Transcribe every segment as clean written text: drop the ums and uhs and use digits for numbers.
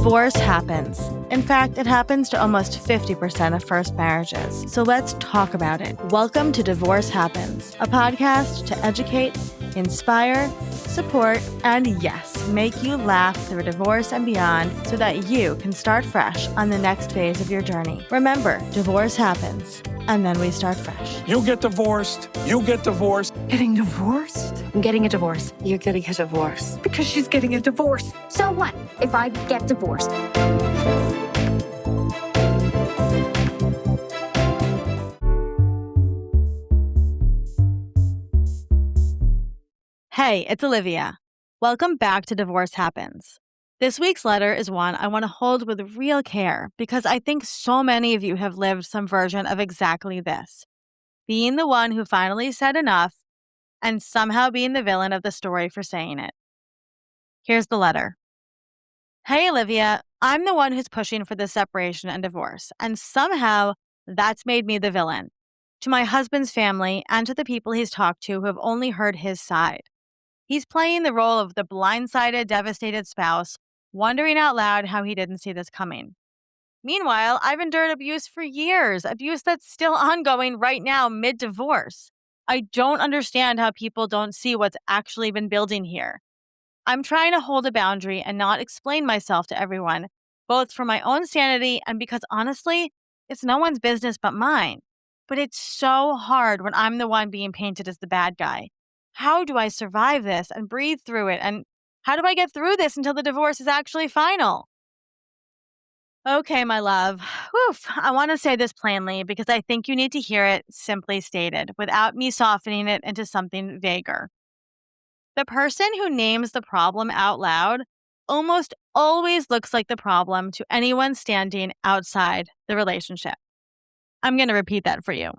Divorce happens. In fact, it happens to almost 50% of first marriages. So let's talk about it. Welcome to Divorce Happens, a podcast to educate, inspire, support, and yes, make you laugh through divorce and beyond so that you can start fresh on the next phase of your journey. Remember, divorce happens, and then we start fresh. You get divorced. You get divorced. Getting divorced? I'm getting a divorce. You're getting a divorce. Because she's getting a divorce. So what if I get divorced? Hey, it's Olivia. Welcome back to Divorce Happens. This week's letter is one I want to hold with real care because I think so many of you have lived some version of exactly this. Being the one who finally said enough and somehow being the villain of the story for saying it. Here's the letter. Hey, Olivia, I'm the one who's pushing for the separation and divorce, and somehow that's made me the villain. To my husband's family and to the people he's talked to who have only heard his side. He's playing the role of the blindsided, devastated spouse, wondering out loud how he didn't see this coming. Meanwhile, I've endured abuse for years, abuse that's still ongoing right now mid-divorce. I don't understand how people don't see what's actually been building here. I'm trying to hold a boundary and not explain myself to everyone, both for my own sanity and because honestly, it's no one's business but mine. But it's so hard when I'm the one being painted as the bad guy. How do I survive this and breathe through it? And how do I get through this until the divorce is actually final? Okay, my love. Oof, I want to say this plainly because I think you need to hear it simply stated without me softening it into something vaguer. The person who names the problem out loud almost always looks like the problem to anyone standing outside the relationship. I'm going to repeat that for you.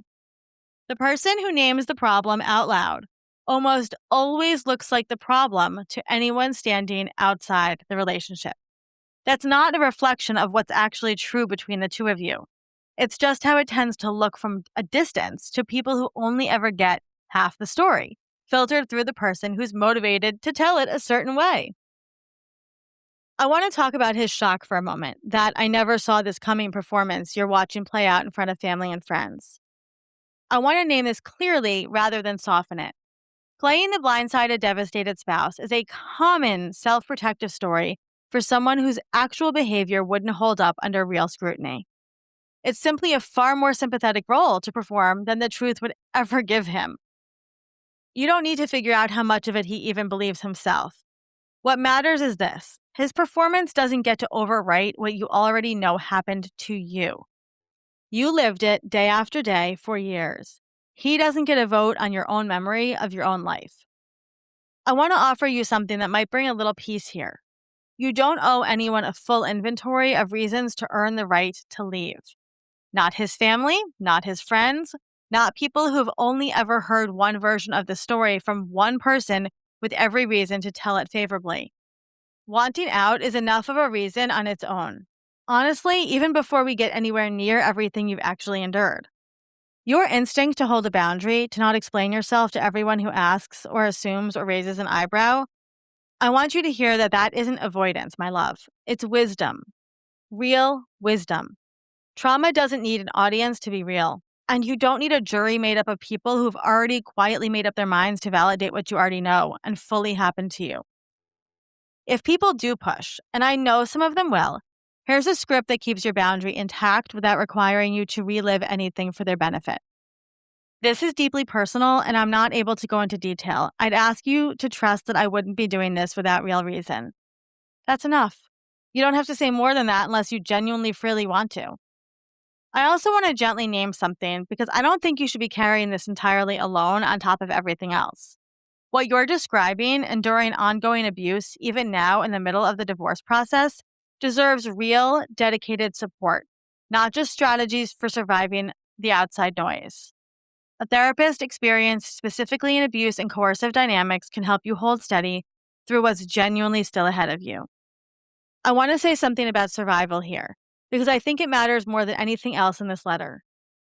The person who names the problem out loud almost always looks like the problem to anyone standing outside the relationship. That's not a reflection of what's actually true between the two of you. It's just how it tends to look from a distance to people who only ever get half the story, filtered through the person who's motivated to tell it a certain way. I want to talk about his shock for a moment, that I never saw this coming performance you're watching play out in front of family and friends. I want to name this clearly rather than soften it. Playing the blindsided, devastated spouse is a common self-protective story for someone whose actual behavior wouldn't hold up under real scrutiny. It's simply a far more sympathetic role to perform than the truth would ever give him. You don't need to figure out how much of it he even believes himself. What matters is this. His performance doesn't get to overwrite what you already know happened to you. You lived it day after day for years. He doesn't get a vote on your own memory of your own life. I want to offer you something that might bring a little peace here. You don't owe anyone a full inventory of reasons to earn the right to leave. Not his family, not his friends, not people who've only ever heard one version of the story from one person with every reason to tell it favorably. Wanting out is enough of a reason on its own. Honestly, even before we get anywhere near everything you've actually endured. Your instinct to hold a boundary, to not explain yourself to everyone who asks or assumes or raises an eyebrow, I want you to hear that that isn't avoidance, my love. It's wisdom. Real wisdom. Trauma doesn't need an audience to be real. And you don't need a jury made up of people who've already quietly made up their minds to validate what you already know and fully happened to you. If people do push, and I know some of them will, here's a script that keeps your boundary intact without requiring you to relive anything for their benefit. This is deeply personal, and I'm not able to go into detail. I'd ask you to trust that I wouldn't be doing this without real reason. That's enough. You don't have to say more than that unless you genuinely freely want to. I also want to gently name something because I don't think you should be carrying this entirely alone on top of everything else. What you're describing, enduring ongoing abuse, even now in the middle of the divorce process, deserves real, dedicated support, not just strategies for surviving the outside noise. A therapist experienced specifically in abuse and coercive dynamics can help you hold steady through what's genuinely still ahead of you. I want to say something about survival here, because I think it matters more than anything else in this letter.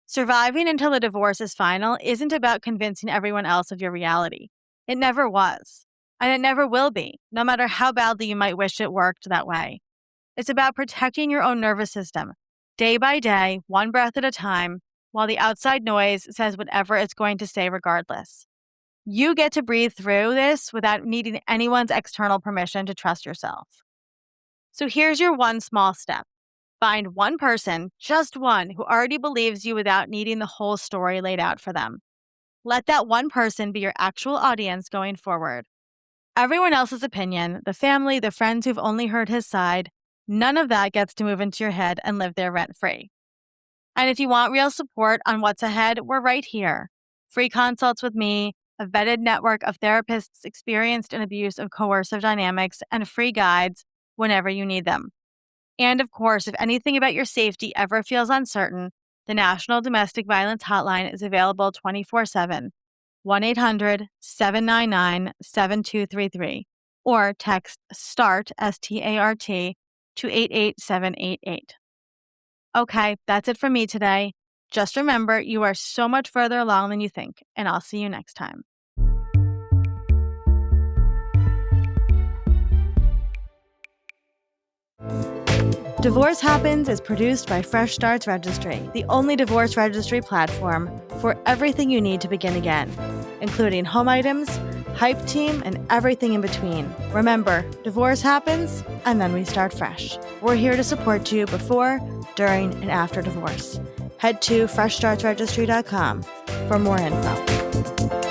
Surviving until the divorce is final isn't about convincing everyone else of your reality. It never was, and it never will be, no matter how badly you might wish it worked that way. It's about protecting your own nervous system, day by day, one breath at a time, while the outside noise says whatever it's going to say regardless. You get to breathe through this without needing anyone's external permission to trust yourself. So here's your one small step. Find one person, just one, who already believes you without needing the whole story laid out for them. Let that one person be your actual audience going forward. Everyone else's opinion, the family, the friends who've only heard his side, none of that gets to move into your head and live there rent-free. And if you want real support on what's ahead, we're right here. Free consults with me, a vetted network of therapists experienced in abuse of coercive dynamics, and free guides whenever you need them. And of course, if anything about your safety ever feels uncertain, the National Domestic Violence Hotline is available 24/7, 1-800-799-7233, or text START, S-T-A-R-T, to 88788. Okay, that's it from me today. Just remember, you are so much further along than you think, and I'll see you next time. Divorce Happens is produced by Fresh Starts Registry, the only divorce registry platform for everything you need to begin again, including home items, hype team, and everything in between. Remember, divorce happens, and then we start fresh. We're here to support you before, during, and after divorce. Head to freshstartsregistry.com for more info.